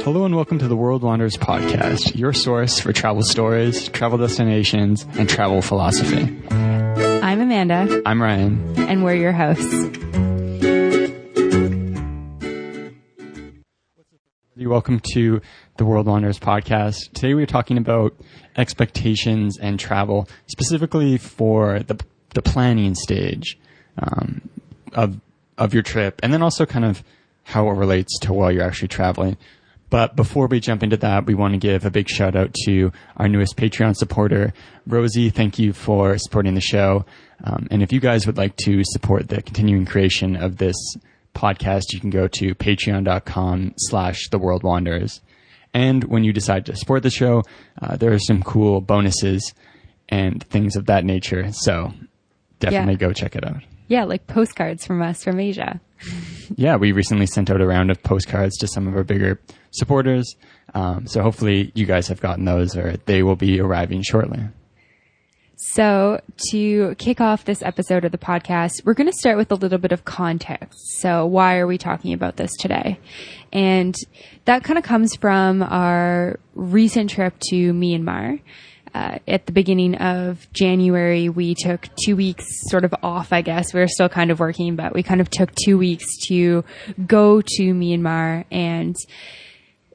Hello and welcome to the World Wanderers podcast, your source for travel stories, travel destinations, and travel philosophy. I'm Amanda. I'm Ryan. And we're your hosts. Welcome to the World Wanderers podcast. Today we're talking about expectations and travel, specifically for the planning stage of your trip, and then also kind of how it relates to while you're actually traveling. But before we jump into that, we want to give a big shout out to our newest Patreon supporter, Rosie. Thank you for supporting the show. And if you guys would like to support the continuing creation of this podcast, you can go to patreon.com/theworldwanderers. And when you decide to support the show, there are some cool bonuses and things of that nature. So definitely go check it out. Yeah, like postcards from us from Asia. Yeah, we recently sent out a round of postcards to some of our bigger supporters. So hopefully you guys have gotten those, or they will be arriving shortly. So to kick off this episode of the podcast, we're going to start with a little bit of context. So why are we talking about this today? And that kind of comes from our recent trip to Myanmar. At the beginning of January, we took 2 weeks sort of off, I guess. We were still kind of working, but we kind of took 2 weeks to go to Myanmar. And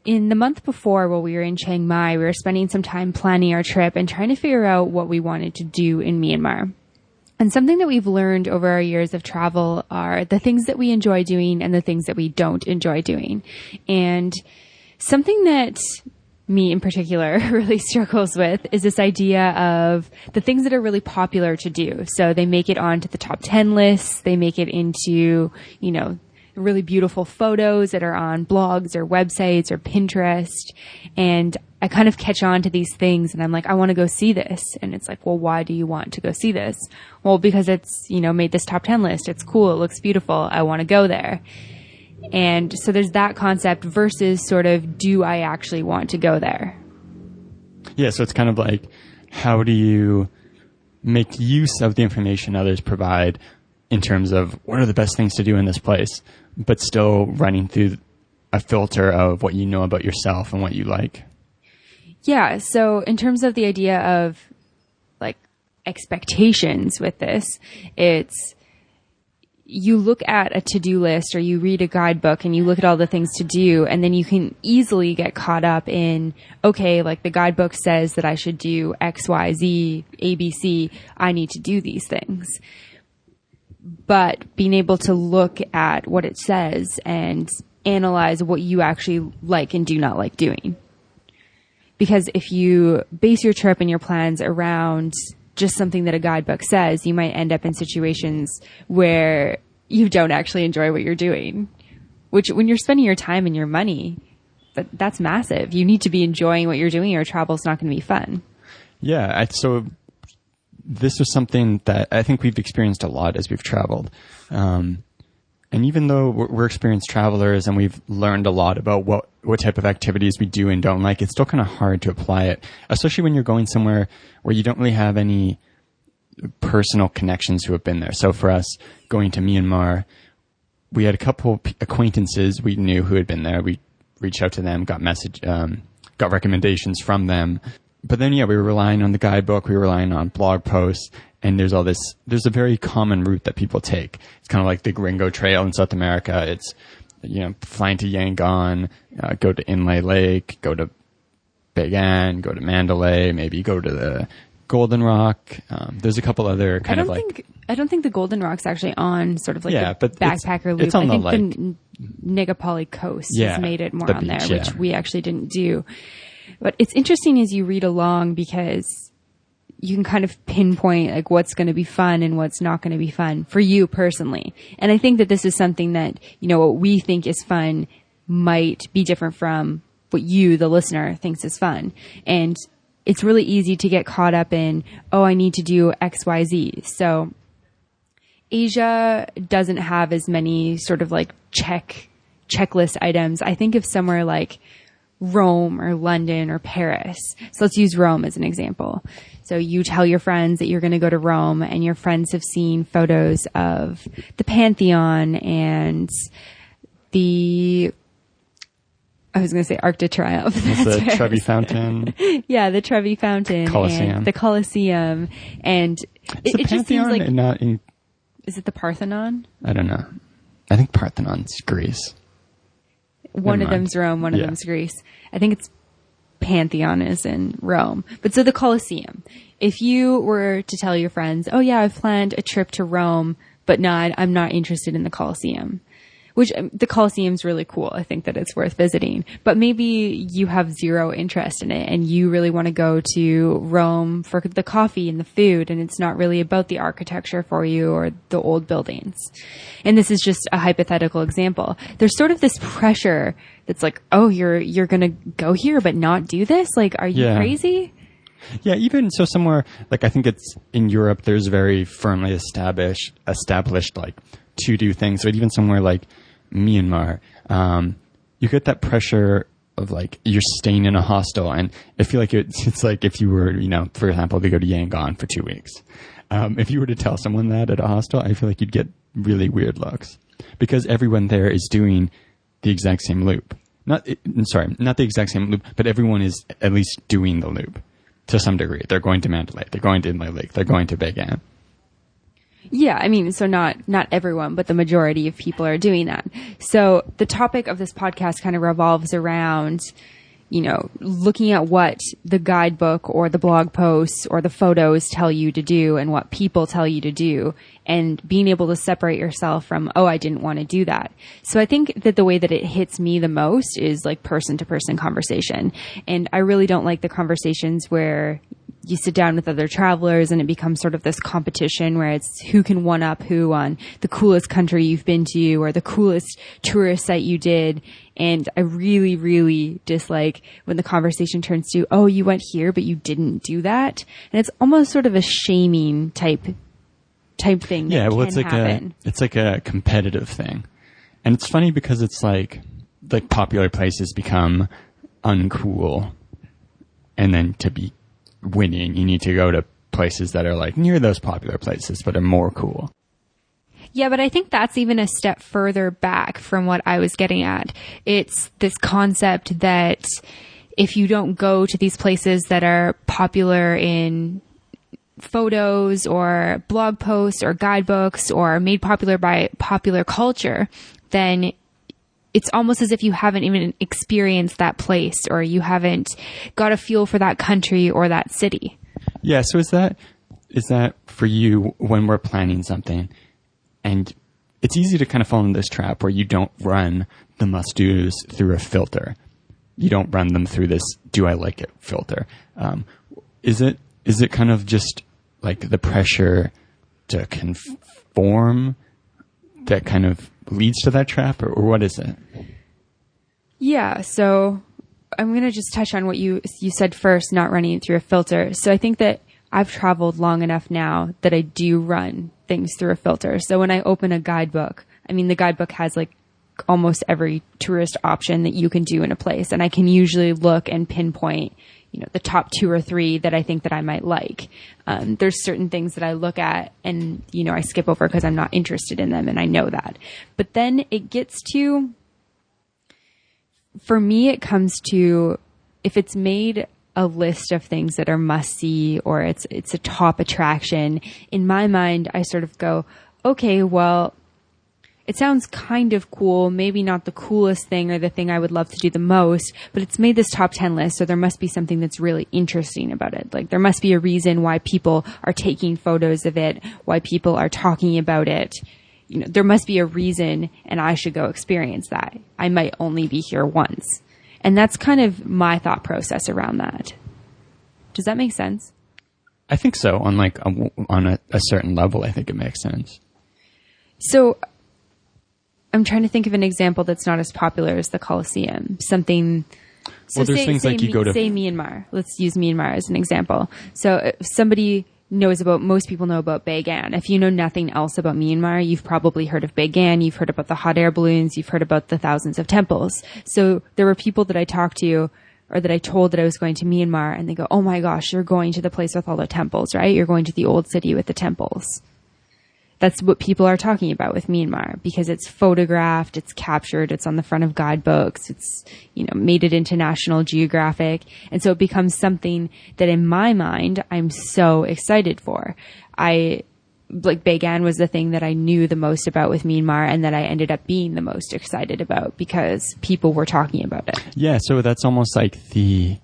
in the month before, while we were in Chiang Mai, we were spending some time planning our trip and trying to figure out what we wanted to do in Myanmar. And something that we've learned over our years of travel are the things that we enjoy doing and the things that we don't enjoy doing. And something that me in particular really struggles with is this idea of the things that are really popular to do. So they make it onto the top 10 lists. They make it into, really beautiful photos that are on blogs or websites or Pinterest. And I kind of catch on to these things and I'm like, I want to go see this. And it's like, well, why do you want to go see this? Well, because it's, made this top 10 list. It's cool. It looks beautiful. I want to go there. And so there's that concept versus sort of, do I actually want to go there? Yeah, so it's kind of like, how do you make use of the information others provide in terms of what are the best things to do in this place, but still running through a filter of what you know about yourself and what you like? Yeah, so in terms of the idea of like expectations with this, it's you look at a to-do list or you read a guidebook and you look at all the things to do, and then you can easily get caught up in, okay, like the guidebook says that I should do X, Y, Z, A, B, C. I need to do these things. But being able to look at what it says and analyze what you actually like and do not like doing. Because if you base your trip and your plans around just something that a guidebook says, you might end up in situations where you don't actually enjoy what you're doing, which when you're spending your time and your money, that's massive. You need to be enjoying what you're doing or travel's not going to be fun. Yeah. So this was something that I think we've experienced a lot as we've traveled. And even though we're experienced travelers and we've learned a lot about what type of activities we do and don't like, it's still kind of hard to apply it, especially when you're going somewhere where you don't really have any personal connections who have been there. So for us going to Myanmar, we had a couple acquaintances we knew who had been there. We reached out to them, got recommendations from them. But then, we were relying on the guidebook. We were relying on blog posts. And there's a very common route that people take. It's kind of like the Gringo Trail in South America. It's, flying to Yangon, go to Inle Lake, go to Bagan, go to Mandalay, maybe go to the Golden Rock. There's a couple other I don't think the Golden Rock's actually on sort of like the backpacker loop. It's on I think the Negapali coast has made it more on beach, there, which we actually didn't do. But it's interesting as you read along because you can kind of pinpoint like what's going to be fun and what's not going to be fun for you personally. And I think that this is something that, what we think is fun might be different from what you, the listener, thinks is fun. And it's really easy to get caught up in, I need to do X, Y, Z. So Asia doesn't have as many sort of like checklist items. I think of somewhere like Rome or London or Paris. So let's use Rome as an example. So you tell your friends that you're going to go to Rome, and your friends have seen photos of the Pantheon and the I was going to say Arc de Triomphe. It's the Trevi Fountain. Yeah, the Trevi Fountain. Colosseum. And the Colosseum. And Is it just seems like... not in... Is it the Parthenon? I don't know. I think Parthenon's Greece. One of them's Rome, one of them's Greece. I think it's Pantheon is in Rome. But so the Colosseum. If you were to tell your friends, oh yeah, I've planned a trip to Rome, but no, I'm not interested in the Colosseum. Which the Colosseum's really cool. I think that it's worth visiting. But maybe you have zero interest in it and you really want to go to Rome for the coffee and the food, and it's not really about the architecture for you or the old buildings. And this is just a hypothetical example. There's sort of this pressure that's like, oh, you're going to go here but not do this? Like, are you crazy? Yeah, even so somewhere, like I think it's in Europe, there's very firmly established like to do things. So even somewhere like Myanmar, you get that pressure of like you're staying in a hostel, and I feel like it's like if you were, for example, to go to Yangon for 2 weeks. If you were to tell someone that at a hostel, I feel like you'd get really weird looks because everyone there is doing the exact same loop. Not the exact same loop, but everyone is at least doing the loop to some degree. They're going to Mandalay, they're going to Inle Lake, they're going to Bagan. Yeah, I mean, so not everyone, but the majority of people are doing that. So the topic of this podcast kind of revolves around, looking at what the guidebook or the blog posts or the photos tell you to do and what people tell you to do, and being able to separate yourself from, oh, I didn't want to do that. So I think that the way that it hits me the most is like person-to-person conversation. And I really don't like the conversations where you sit down with other travelers and it becomes sort of this competition where it's who can one up who on the coolest country you've been to or the coolest tourist site you did. And I really, really dislike when the conversation turns to, oh, you went here, but you didn't do that. And it's almost sort of a shaming type thing. Yeah, well, it's like a competitive thing. And it's funny because it's like popular places become uncool. And then to be winning, you need to go to places that are like near those popular places but are more cool. Yeah, but I think that's even a step further back from what I was getting at. It's this concept that if you don't go to these places that are popular in photos or blog posts or guidebooks or made popular by popular culture, then it's almost as if you haven't even experienced that place or you haven't got a feel for that country or that city. Yeah. So is that for you when we're planning something? And it's easy to kind of fall into this trap where you don't run the must-dos through a filter. You don't run them through this do I like it filter. Is it kind of just like the pressure to conform that kind of leads to that trap, or what is it? Yeah, so I'm going to just touch on what you said first, not running it through a filter. So I think that I've traveled long enough now that I do run things through a filter. So when I open a guidebook, I mean, the guidebook has like almost every tourist option that you can do in a place. And I can usually look and pinpoint, the top 2 or 3 that I think that I might like. There's certain things that I look at and, I skip over because I'm not interested in them and I know that. But then it gets to, for me, it comes to if it's made a list of things that are must see or it's a top attraction, in my mind, I sort of go, okay, well, it sounds kind of cool, maybe not the coolest thing or the thing I would love to do the most, but it's made this top 10 list, so there must be something that's really interesting about it. Like there must be a reason why people are taking photos of it, why people are talking about it. There must be a reason and I should go experience that. I might only be here once. And that's kind of my thought process around that. Does that make sense? I think so. On a certain level, I think it makes sense. So I'm trying to think of an example that's not as popular as the Colosseum. Something. So well, there's things like you go to. Say Myanmar. Let's use Myanmar as an example. So if somebody most people know about Bagan. If you know nothing else about Myanmar, you've probably heard of Bagan. You've heard about the hot air balloons. You've heard about the thousands of temples. So there were people that I talked to or that I told that I was going to Myanmar and they go, oh my gosh, you're going to the place with all the temples, right? You're going to the old city with the temples. that's what people are talking about with Myanmar, because it's photographed, it's captured, it's on the front of guidebooks, it's, made it into National Geographic. And so it becomes something that in my mind, I'm so excited for. Bagan was the thing that I knew the most about with Myanmar, and that I ended up being the most excited about because people were talking about it. Yeah. So that's almost like the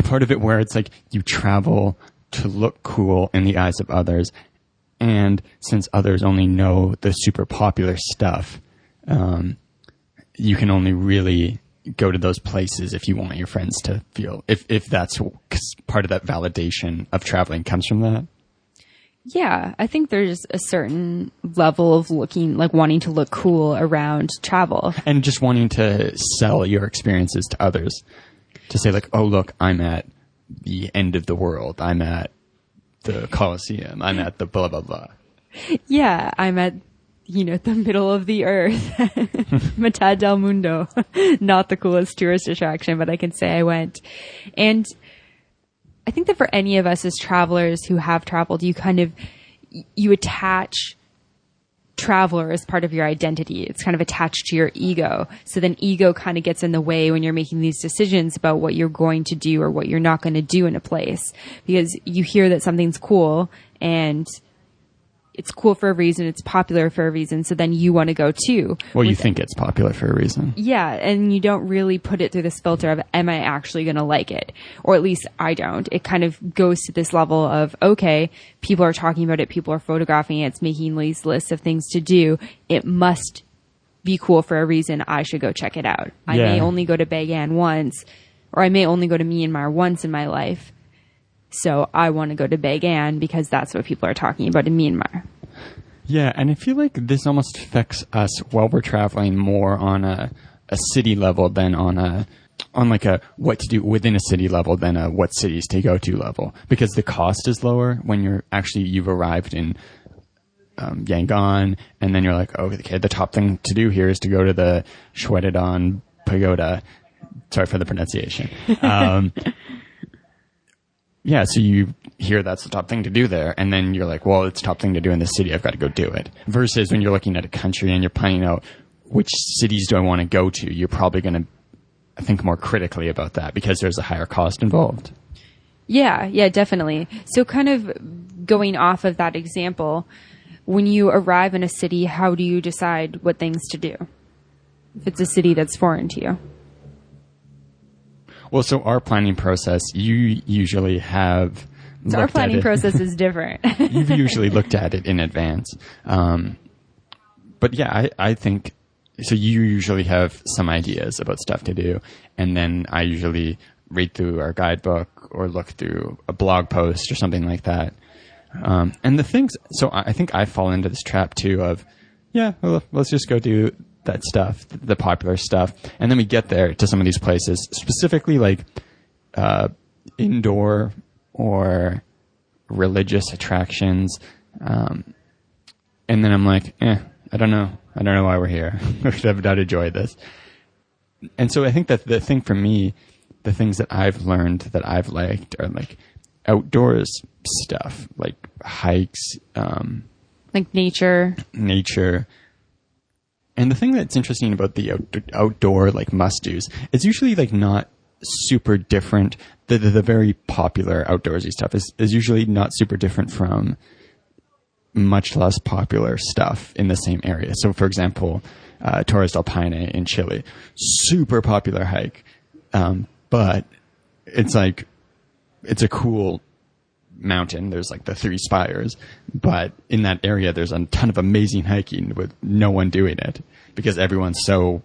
part of it where it's like you travel to look cool in the eyes of others. And since others only know the super popular stuff, you can only really go to those places if you want your friends to feel, if that's, cause part of that validation of traveling comes from that. Yeah, I think there's a certain level of wanting to look cool around travel. And just wanting to sell your experiences to others. To say like, oh, look, I'm at the end of the world. I'm at the Colosseum. I'm at the blah, blah, blah. Yeah, I'm at, the middle of the earth. Mitad del Mundo. Not the coolest tourist attraction, but I can say I went. And I think that for any of us as travelers who have traveled, you attach traveler as part of your identity. It's kind of attached to your ego. So then ego kind of gets in the way when you're making these decisions about what you're going to do or what you're not going to do in a place, because you hear that something's cool and it's cool for a reason. It's popular for a reason. So then you want to go too. Well, you think it's popular for a reason. Yeah. And you don't really put it through this filter of, am I actually going to like it? Or at least I don't. It kind of goes to this level of, okay, people are talking about it. People are photographing it. It's making these lists of things to do. It must be cool for a reason. I should go check it out. I may only go to Bagan once, or I may only go to Myanmar once in my life. So I want to go to Bagan because that's what people are talking about in Myanmar. Yeah, and I feel like this almost affects us while we're traveling more on a city level than on a what to do within a city level than a what cities to go to level, because the cost is lower when you've arrived in Yangon, and then you're like, oh, okay, the top thing to do here is to go to the Shwedagon Pagoda. Sorry for the pronunciation. Yeah, so you hear that's the top thing to do there, and then you're like, well, it's the top thing to do in this city, I've got to go do it. Versus when you're looking at a country and you're planning out which cities do I want to go to, you're probably going to think more critically about that because there's a higher cost involved. Yeah, definitely. So kind of going off of that example, when you arrive in a city, how do you decide what things to do if it's a city that's foreign to you? Well, so our planning process, you usually have... So our planning process is different. You've usually looked at it in advance. But yeah, I think... So you usually have some ideas about stuff to do, and then I usually read through our guidebook or look through a blog post or something like that. And the things... So I think I fall into this trap, too, of, well, let's just go do that stuff, the popular stuff. And then we get there to some of these places, specifically like indoor or religious attractions. And then I'm like, I don't know why we're here. I've not enjoyed this. And so I think that the thing for me, the things that I've learned that I've liked are like outdoors stuff, like hikes, like nature. And the thing that's interesting about the outdoor like must-dos, it's usually like not super different. The very popular outdoorsy stuff is usually not super different from much less popular stuff in the same area. So, for example, Torres del Paine in Chile, super popular hike, but it's a cool mountain. There's like the 3 spires, but in that area there's a ton of amazing hiking with no one doing it because everyone's so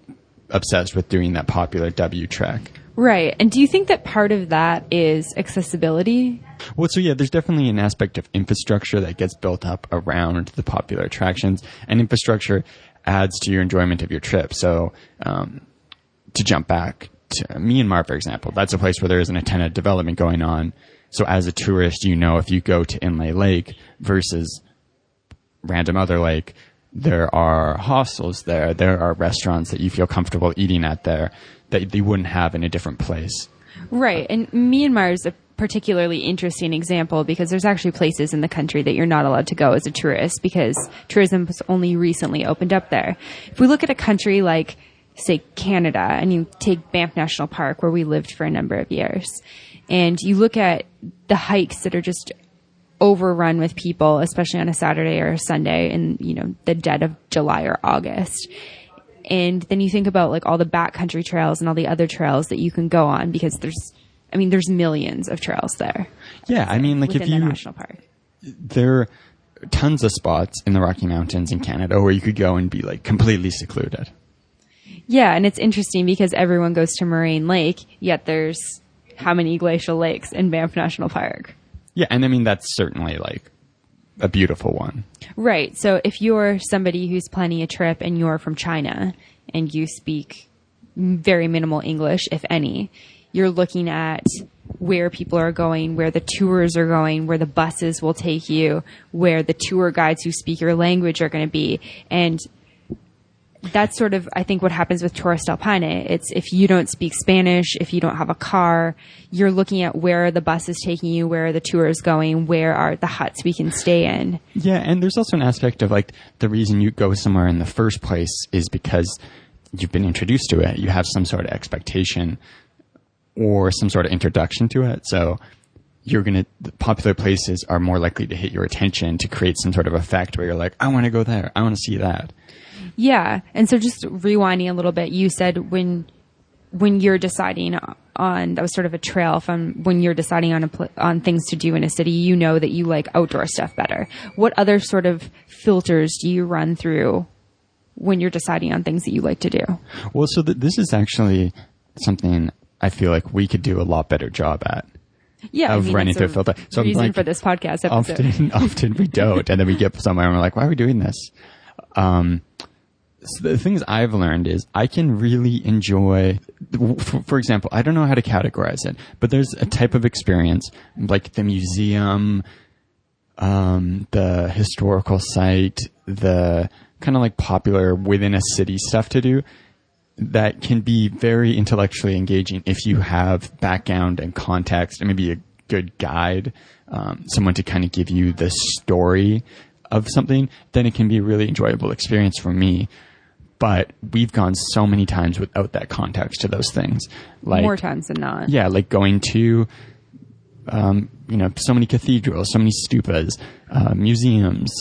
obsessed with doing that popular W trek. Right. And do you think that part of that is accessibility? Well, so yeah, there's definitely an aspect of infrastructure that gets built up around the popular attractions, and infrastructure adds to your enjoyment of your trip. So to jump back to Myanmar, for example, that's a place where there isn't a ton of development going on. So as a tourist, if you go to Inle Lake versus random other lake, there are hostels there. There are restaurants that you feel comfortable eating at there that you wouldn't have in a different place. Right. And Myanmar is a particularly interesting example because there's actually places in the country that you're not allowed to go as a tourist because tourism was only recently opened up there. If we look at a country like, say, Canada, and you take Banff National Park, where we lived for a number of years, and you look at the hikes that are just overrun with people, especially on a Saturday or a Sunday in, the dead of July or August. And then you think about like all the backcountry trails and all the other trails that you can go on because there's millions of trails there. Yeah. I mean, like if the national park, there are tons of spots in the Rocky Mountains in Canada where you could go and be like completely secluded. Yeah. And it's interesting because everyone goes to Moraine Lake, yet there's how many glacial lakes in Banff National Park? Yeah. And I mean, that's certainly like a beautiful one. Right. So if you're somebody who's planning a trip and you're from China and you speak very minimal English, if any, you're looking at where people are going, where the tours are going, where the buses will take you, where the tour guides who speak your language are going to be. And that's sort of, I think, what happens with Tourist Alpine. It's if you don't speak Spanish, if you don't have a car, you're looking at where are the buses taking you, where are the tours going, where are the huts we can stay in. Yeah, and there's also an aspect of like the reason you go somewhere in the first place is because you've been introduced to it. You have some sort of expectation or some sort of introduction to it. So the popular places are more likely to hit your attention to create some sort of effect where you're like, I want to go there. I want to see that. Yeah. And so just rewinding a little bit, you said when you're deciding on, that was sort of a trail from when you're deciding on things to do in a city, you know that you like outdoor stuff better. What other sort of filters do you run through when you're deciding on things that you like to do? Well, so this is actually something I feel like we could do a lot better job at. Yeah, of running through a filter. So reason like, for this podcast episode. Often we don't, and then we get somewhere and we're like, why are we doing this? So the things I've learned is I can really enjoy, for example, I don't know how to categorize it, but there's a type of experience like the museum, the historical site, the kind of like popular within a city stuff to do that can be very intellectually engaging if you have background and context and maybe a good guide, someone to kind of give you the story of something, then it can be a really enjoyable experience for me. But we've gone so many times without that context to those things. Like, more times than not. Yeah, like going to, so many cathedrals, so many stupas, museums,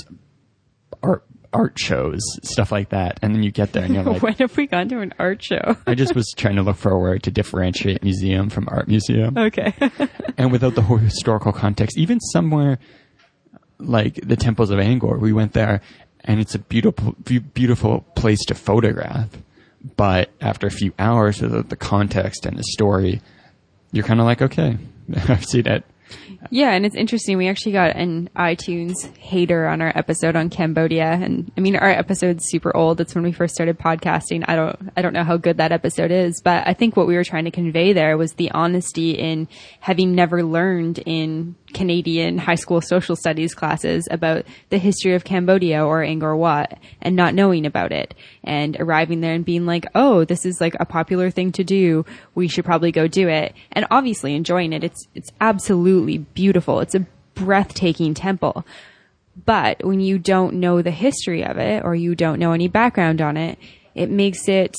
art shows, stuff like that. And then you get there and you're like... When have we gone to an art show? I just was trying to look for a word to differentiate museum from art museum. Okay. And without the whole historical context, even somewhere like the Temples of Angkor, we went there and it's a beautiful, beautiful place to photograph. But after a few hours without the context and the story, you're kind of like, okay, I've seen it. Yeah, and it's interesting. We actually got an iTunes hater on our episode on Cambodia, and I mean, our episode's super old. It's when we first started podcasting. I don't know how good that episode is, but I think what we were trying to convey there was the honesty in having never learned in Canadian high school social studies classes about the history of Cambodia or Angkor Wat and not knowing about it and arriving there and being like, oh, this is like a popular thing to do. We should probably go do it. And obviously enjoying it. It's absolutely beautiful. It's a breathtaking temple. But when you don't know the history of it or you don't know any background on it, it makes it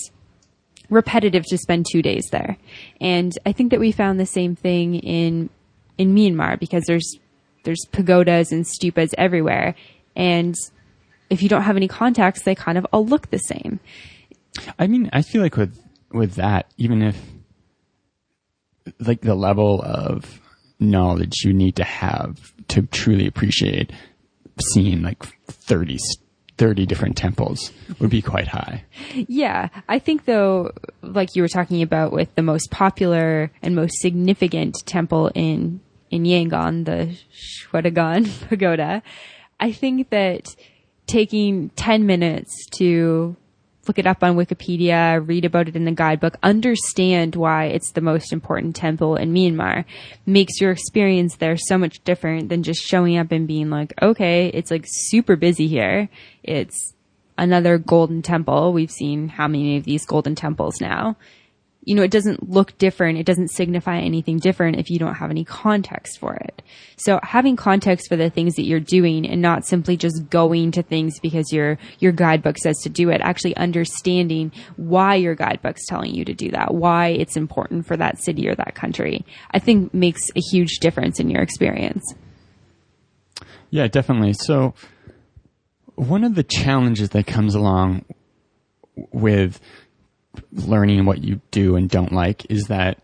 repetitive to spend 2 days there. And I think that we found the same thing in Myanmar because there's pagodas and stupas everywhere. And if you don't have any context, they kind of all look the same. I mean, I feel like with that, even if like the level of knowledge you need to have to truly appreciate seeing like 30 different temples would be quite high. Yeah. I think though, like you were talking about with the most popular and most significant temple in Yangon, the Shwedagon Pagoda, I think that taking 10 minutes to look it up on Wikipedia, read about it in the guidebook, understand why it's the most important temple in Myanmar makes your experience there so much different than just showing up and being like, okay, it's like super busy here. It's another golden temple. We've seen how many of these golden temples now. it doesn't look different. It doesn't signify anything different if you don't have any context for it. So having context for the things that you're doing and not simply just going to things because your guidebook says to do it, actually understanding why your guidebook's telling you to do that, why it's important for that city or that country, I think makes a huge difference in your experience. Yeah, definitely. So one of the challenges that comes along with learning what you do and don't like is that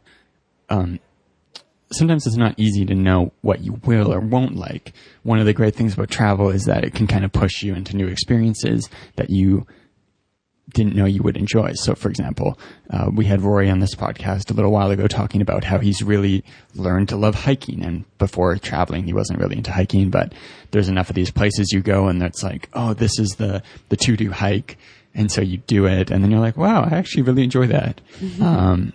sometimes it's not easy to know what you will or won't like. One of the great things about travel is that it can kind of push you into new experiences that you didn't know you would enjoy. So, for example, we had Rory on this podcast a little while ago talking about how he's really learned to love hiking. And before traveling, he wasn't really into hiking, but there's enough of these places you go and it's like, oh, this is the to-do hike. And so you do it, and then you're like, wow, I actually really enjoy that. Yeah,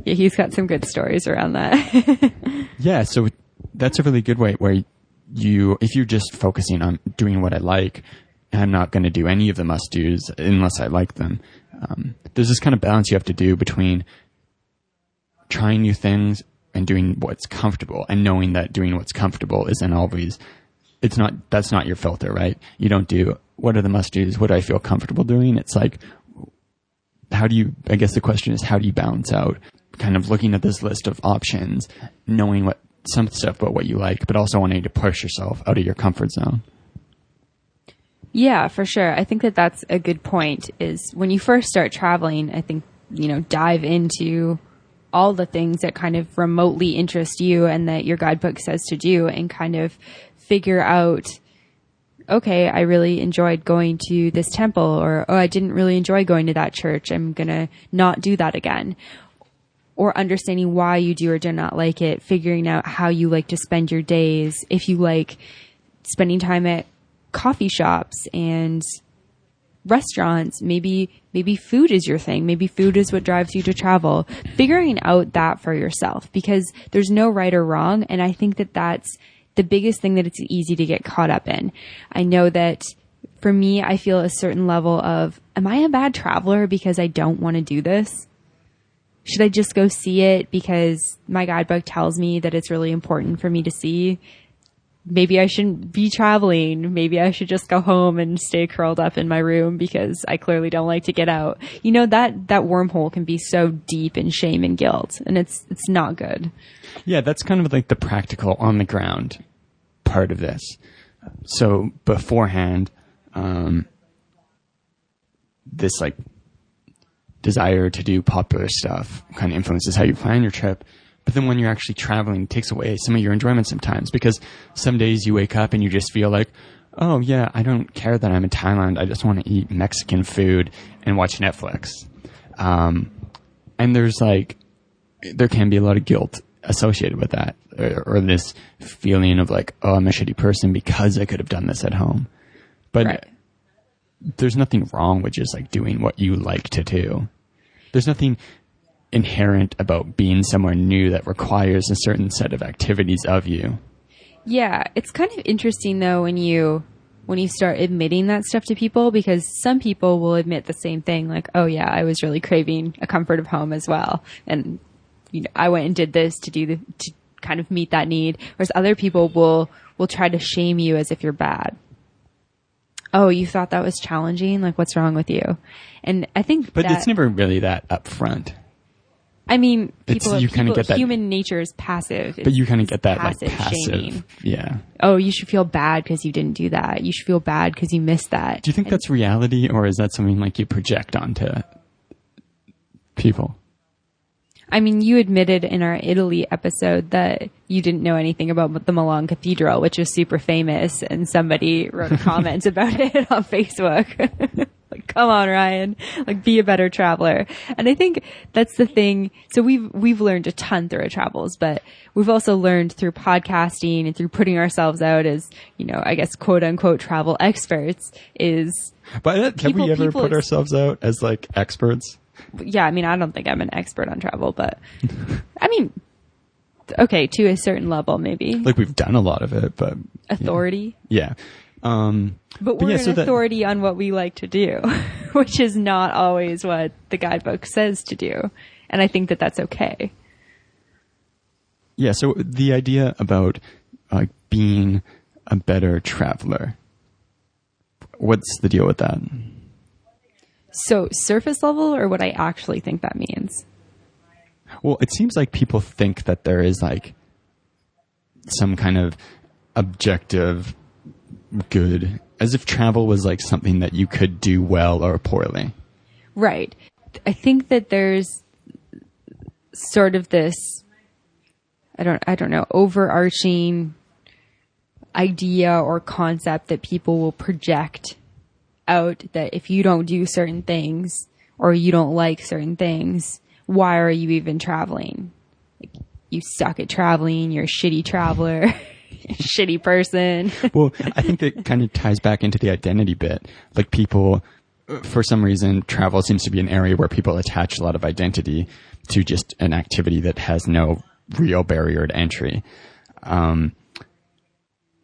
he's got some good stories around that. Yeah, so that's a really good way where if you're just focusing on doing what I like, I'm not going to do any of the must-dos unless I like them. There's this kind of balance you have to do between trying new things and doing what's comfortable, and knowing that doing what's comfortable isn't always, that's not your filter, right? You don't do, what are the must-dos? What do I feel comfortable doing? It's like, I guess the question is, how do you balance out kind of looking at this list of options, knowing some stuff about what you like, but also wanting to push yourself out of your comfort zone? Yeah, for sure. I think that that's a good point, is when you first start traveling, I think, dive into all the things that kind of remotely interest you and that your guidebook says to do, and kind of figure out, okay, I really enjoyed going to this temple, or, oh, I didn't really enjoy going to that church. I'm going to not do that again. Or understanding why you do or do not like it, figuring out how you like to spend your days. If you like spending time at coffee shops and restaurants, maybe food is your thing. Maybe food is what drives you to travel. Figuring out that for yourself, because there's no right or wrong. And I think that that's the biggest thing that it's easy to get caught up in. I know that for me, I feel a certain level of, am I a bad traveler because I don't want to do this? Should I just go see it because my guidebook tells me that it's really important for me to see? Maybe I shouldn't be traveling. Maybe I should just go home and stay curled up in my room because I clearly don't like to get out. That wormhole can be so deep in shame and guilt, and it's not good. Yeah, that's kind of like the practical on the ground part of this. So beforehand, this like desire to do popular stuff kind of influences how you plan your trip. But then when you're actually traveling, it takes away some of your enjoyment sometimes, because some days you wake up and you just feel like, oh yeah, I don't care that I'm in Thailand. I just want to eat Mexican food and watch Netflix. And there can be a lot of guilt associated with that, or this feeling of like, oh, I'm a shitty person because I could have done this at home. But right. There's nothing wrong with just like doing what you like to do. There's nothing inherent about being somewhere new that requires a certain set of activities of you. Yeah, it's kind of interesting though when you start admitting that stuff to people, because some people will admit the same thing, like, oh yeah, I was really craving a comfort of home as well, and I went and did this to kind of meet that need. Whereas other people will try to shame you as if you're bad. Oh, you thought that was challenging? Like, what's wrong with you? And I think But it's never really that upfront. I mean, get human nature is passive. But you kind of get that passive shaming. Yeah. Oh, you should feel bad because you didn't do that. You should feel bad because you missed that. Do you think that's reality, or is that something like you project onto people? I mean, you admitted in our Italy episode that you didn't know anything about the Milan Cathedral, which is super famous, and somebody wrote a comment about it on Facebook. Like, come on, Ryan, like, be a better traveler. And I think that's the thing. So we've learned a ton through our travels, but we've also learned through podcasting and through putting ourselves out as, I guess, quote unquote travel experts is. But have we ever put ourselves out as like experts? Yeah, I mean, I don't think I'm an expert on travel, but I mean, okay, to a certain level, maybe. Like, we've done a lot of it, but authority. Yeah. But we're an authority on what we like to do, which is not always what the guidebook says to do. And I think that that's okay. Yeah, so the idea about being a better traveler, what's the deal with that? So surface level, or what I actually think that means? Well, it seems like people think that there is like some kind of objective good, as if travel was like something that you could do well or poorly. Right. I think that there's sort of this, I don't know, overarching idea or concept that people will project out that if you don't do certain things or you don't like certain things, why are you even traveling? Like, you suck at traveling, you're a shitty traveler, you're a shitty person. Well, I think that kind of ties back into the identity bit. Like people, for some reason, travel seems to be an area where people attach a lot of identity to just an activity that has no real barrier to entry. And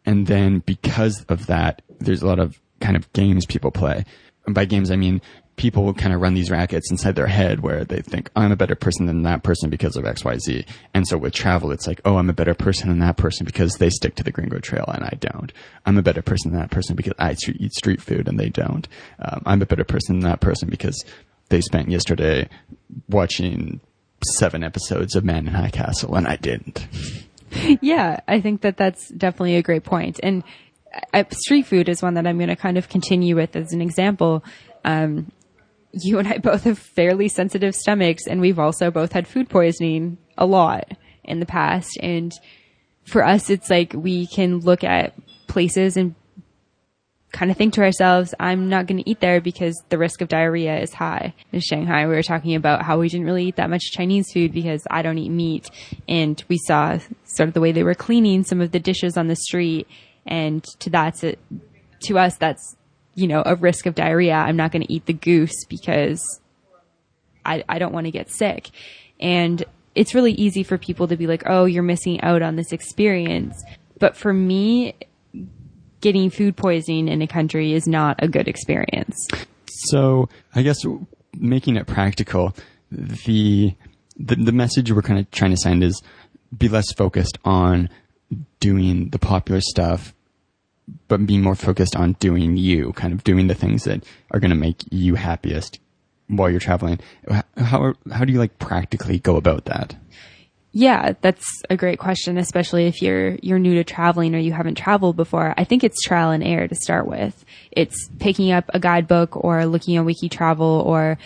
then because of that, there's a lot of kind of games people play. And by games, I mean people will kind of run these rackets inside their head where they think, I'm a better person than that person because of X, Y, Z. And so with travel, it's like, oh, I'm a better person than that person because they stick to the Gringo Trail and I don't. I'm a better person than that person because I eat street food and they don't. I'm a better person than that person because they spent yesterday watching 7 episodes of Man in High Castle and I didn't. Yeah, I think that that's definitely a great point. And street food is one that I'm going to kind of continue with as an example. You and I both have fairly sensitive stomachs, and we've also both had food poisoning a lot in the past. And for us, it's like we can look at places and kind of think to ourselves, I'm not going to eat there because the risk of diarrhea is high. In Shanghai, we were talking about how we didn't really eat that much Chinese food because I don't eat meat. And we saw sort of the way they were cleaning some of the dishes on the street. And to us, that's, you know, a risk of diarrhea. I'm not going to eat the goose because I don't want to get sick. And it's really easy for people to be like, oh, you're missing out on this experience. But for me, getting food poisoning in a country is not a good experience. So I guess making it practical, the message we're kind of trying to send is be less focused on doing the popular stuff, but being more focused on doing you, kind of doing the things that are going to make you happiest while you're traveling. How do you like practically go about that? Yeah, that's a great question, especially if you're new to traveling or you haven't traveled before. I think it's trial and error to start with. It's picking up a guidebook or looking on WikiTravel or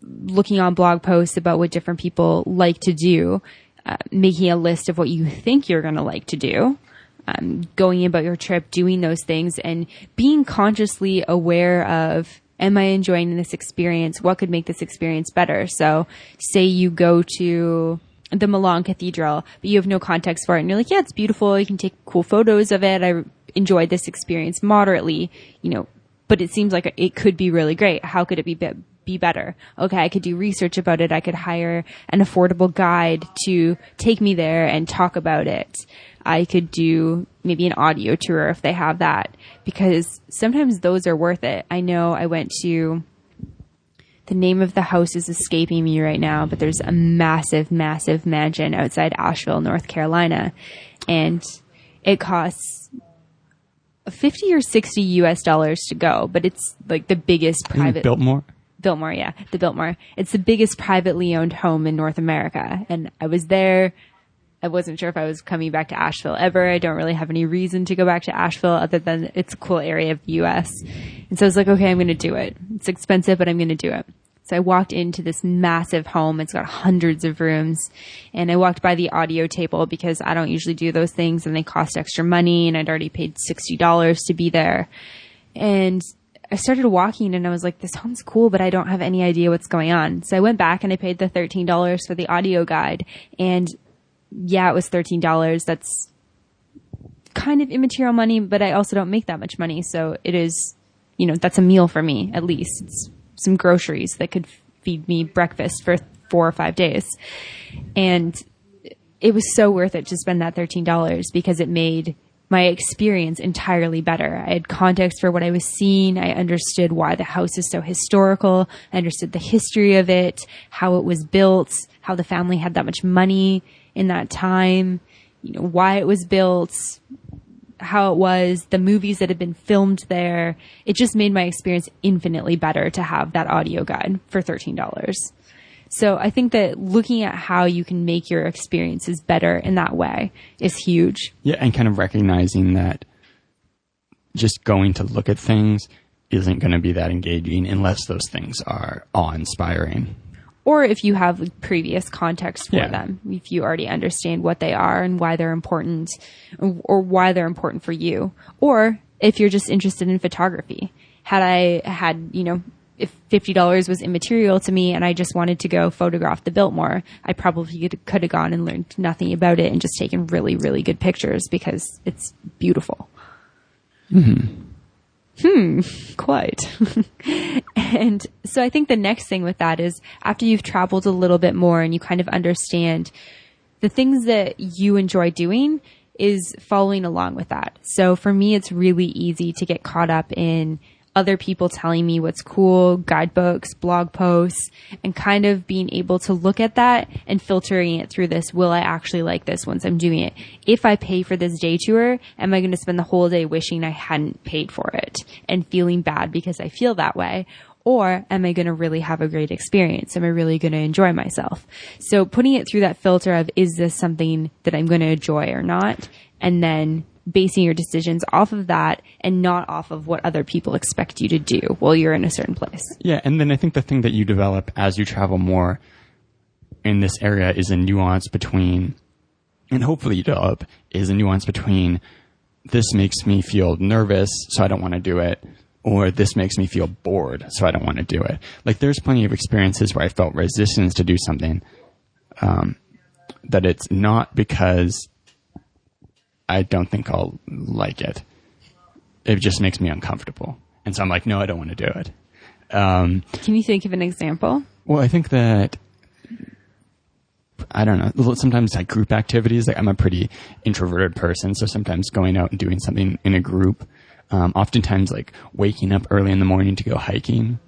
looking on blog posts about what different people like to do, making a list of what you think you're going to like to do, going about your trip, doing those things, and being consciously aware of, am I enjoying this experience? What could make this experience better? So say you go to the Milan Cathedral, but you have no context for it. And you're like, yeah, it's beautiful. You can take cool photos of it. I enjoyed this experience moderately, you know, but it seems like it could be really great. How could it be better? Okay, I could do research about it. I could hire an affordable guide to take me there and talk about it. I could do maybe an audio tour if they have that, because sometimes those are worth it. I know I went to, the name of the house is escaping me right now, but there's a massive, massive mansion outside Asheville, North Carolina. And it costs $50 or $60 US to go, but it's like the biggest private. Biltmore? Biltmore, yeah. The Biltmore. It's the biggest privately owned home in North America. And I was there. I wasn't sure if I was coming back to Asheville ever. I don't really have any reason to go back to Asheville other than it's a cool area of the U.S. And so I was like, okay, I'm going to do it. It's expensive, but I'm going to do it. So I walked into this massive home. It's got hundreds of rooms. And I walked by the audio table because I don't usually do those things and they cost extra money. And I'd already paid $60 to be there. And I started walking and I was like, this home's cool, but I don't have any idea what's going on. So I went back and I paid the $13 for the audio guide. And yeah, it was $13. That's kind of immaterial money, but I also don't make that much money. So it is, you know, that's a meal for me, at least. It's some groceries that could feed me breakfast for 4 or 5 days. And it was so worth it to spend that $13 because it made my experience entirely better. I had context for what I was seeing. I understood why the house is so historical. I understood the history of it, how it was built, how the family had that much money in that time, why it was built, how it was, the movies that had been filmed there. It just made my experience infinitely better to have that audio guide for $13. So I think that looking at how you can make your experiences better in that way is huge. Yeah, and kind of recognizing that just going to look at things isn't going to be that engaging unless those things are awe-inspiring. Or if you have previous context for them, if you already understand what they are and why they're important, or why they're important for you. Or if you're just interested in photography. Had I had, if $50 was immaterial to me and I just wanted to go photograph the Biltmore, I probably could have gone and learned nothing about it and just taken really, really good pictures because it's beautiful. Quite. And so I think the next thing with that is after you've traveled a little bit more and you kind of understand the things that you enjoy doing is following along with that. So for me, it's really easy to get caught up in other people telling me what's cool, guidebooks, blog posts, and kind of being able to look at that and filtering it through this. Will I actually like this once I'm doing it? If I pay for this day tour, am I going to spend the whole day wishing I hadn't paid for it and feeling bad because I feel that way? Or am I going to really have a great experience? Am I really going to enjoy myself? So putting it through that filter of, is this something that I'm going to enjoy or not? And then basing your decisions off of that and not off of what other people expect you to do while you're in a certain place. Yeah, and then I think the thing that you develop as you travel more in this area is a nuance between, and hopefully you develop, is a nuance between this makes me feel nervous, so I don't want to do it, or this makes me feel bored, so I don't want to do it. Like, there's plenty of experiences where I felt resistance to do something, that it's not because I don't think I'll like it. It just makes me uncomfortable. And so I'm like, no, I don't want to do it. Can you think of an example? Well, I think that, I don't know, sometimes like group activities, like I'm a pretty introverted person. So sometimes going out and doing something in a group, oftentimes like waking up early in the morning to go hiking.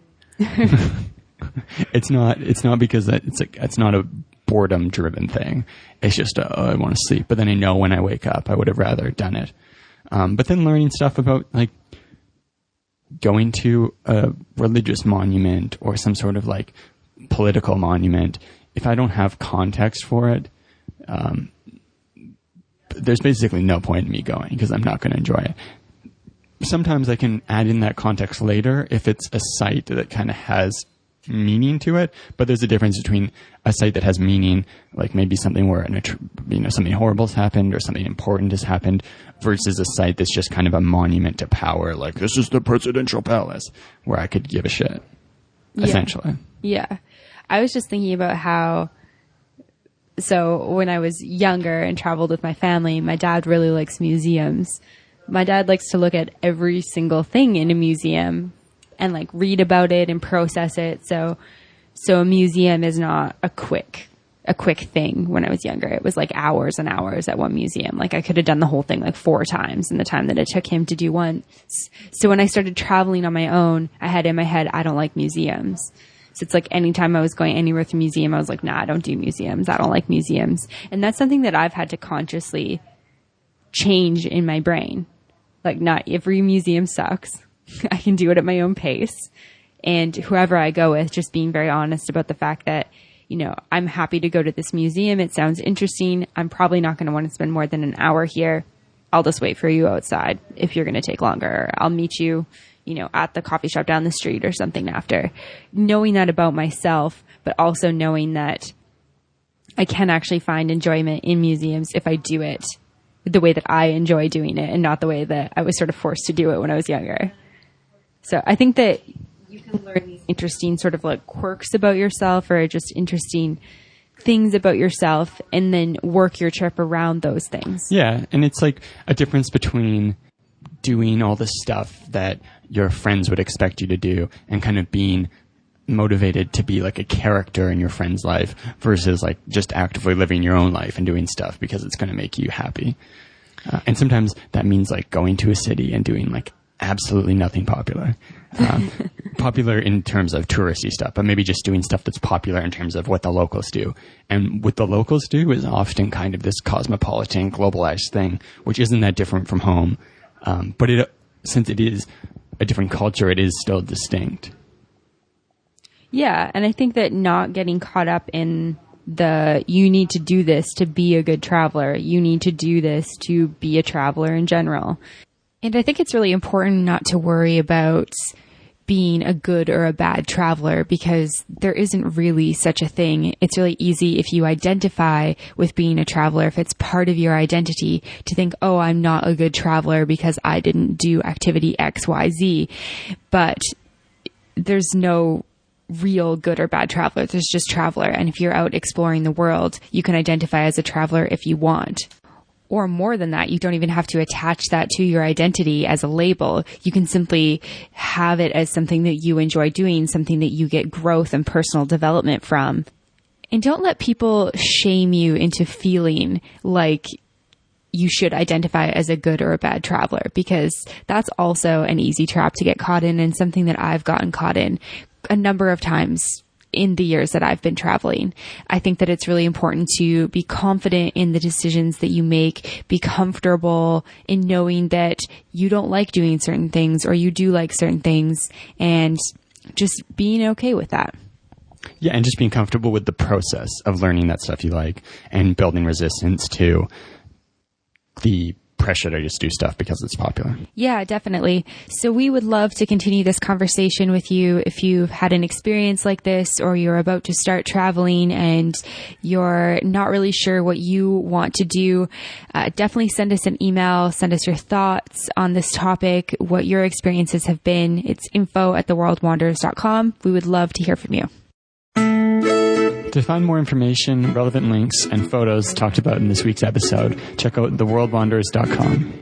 It's not because it's not a boredom driven thing. It's just, I want to sleep. But then I know when I wake up, I would have rather done it. But then learning stuff about like going to a religious monument or some sort of like political monument, if I don't have context for it, there's basically no point in me going because I'm not going to enjoy it. Sometimes I can add in that context later if it's a site that kind of has meaning to it, but there's a difference between a site that has meaning, like maybe something where something horrible has happened or something important has happened, versus a site that's just kind of a monument to power, like this is the presidential palace, where I could give a shit, essentially. Yeah. I was just thinking about how, so when I was younger and traveled with my family, my dad really likes museums. My dad likes to look at every single thing in a museum and like read about it and process it. So a museum is not a quick thing. When I was younger, it was like hours and hours at one museum. Like I could have done the whole thing like 4 times in the time that it took him to do one. So when I started traveling on my own, I had in my head, I don't like museums. So it's like anytime I was going anywhere with a museum, I was like, nah, I don't do museums. I don't like museums. And that's something that I've had to consciously change in my brain. Like, not every museum sucks. I can do it at my own pace. And whoever I go with, just being very honest about the fact that, I'm happy to go to this museum. It sounds interesting. I'm probably not going to want to spend more than an hour here. I'll just wait for you outside if you're going to take longer. I'll meet you, at the coffee shop down the street or something after. Knowing that about myself, but also knowing that I can actually find enjoyment in museums if I do it the way that I enjoy doing it and not the way that I was sort of forced to do it when I was younger. So I think that you can learn these interesting sort of like quirks about yourself or just interesting things about yourself and then work your trip around those things. Yeah. And it's like a difference between doing all the stuff that your friends would expect you to do and kind of being motivated to be like a character in your friend's life versus like just actively living your own life and doing stuff because it's going to make you happy. And sometimes that means like going to a city and doing like absolutely nothing popular. Popular in terms of touristy stuff, but maybe just doing stuff that's popular in terms of what the locals do. And what the locals do is often kind of this cosmopolitan, globalized thing, which isn't that different from home. But since it is a different culture, it is still distinct. Yeah, and I think that not getting caught up in you need to do this to be a good traveler. You need to do this to be a traveler in general. And I think it's really important not to worry about being a good or a bad traveler, because there isn't really such a thing. It's really easy if you identify with being a traveler, if it's part of your identity, to think, oh, I'm not a good traveler because I didn't do activity X, Y, Z. But there's no real good or bad traveler. There's just traveler. And if you're out exploring the world, you can identify as a traveler if you want. Or more than that, you don't even have to attach that to your identity as a label. You can simply have it as something that you enjoy doing, something that you get growth and personal development from. And don't let people shame you into feeling like you should identify as a good or a bad traveler, because that's also an easy trap to get caught in, and something that I've gotten caught in a number of times in the years that I've been traveling. I think that it's really important to be confident in the decisions that you make, be comfortable in knowing that you don't like doing certain things or you do like certain things, and just being okay with that. Yeah, and just being comfortable with the process of learning that stuff you like and building resistance to the pressure to just do stuff because it's popular. Yeah, definitely. So we would love to continue this conversation with you. If you've had an experience like this, or you're about to start traveling and you're not really sure what you want to do, definitely send us an email, send us your thoughts on this topic, what your experiences have been. It's info@theworldwanderers.com. We would love to hear from you. To find more information, relevant links, and photos talked about in this week's episode, check out theworldwanderers.com.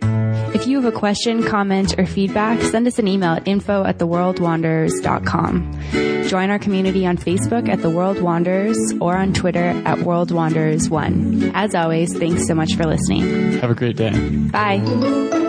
If you have a question, comment, or feedback, send us an email at info@theworldwanderers.com. Join our community on Facebook at The World Wanderers or on Twitter at World Wanderers 1. As always, thanks so much for listening. Have a great day. Bye.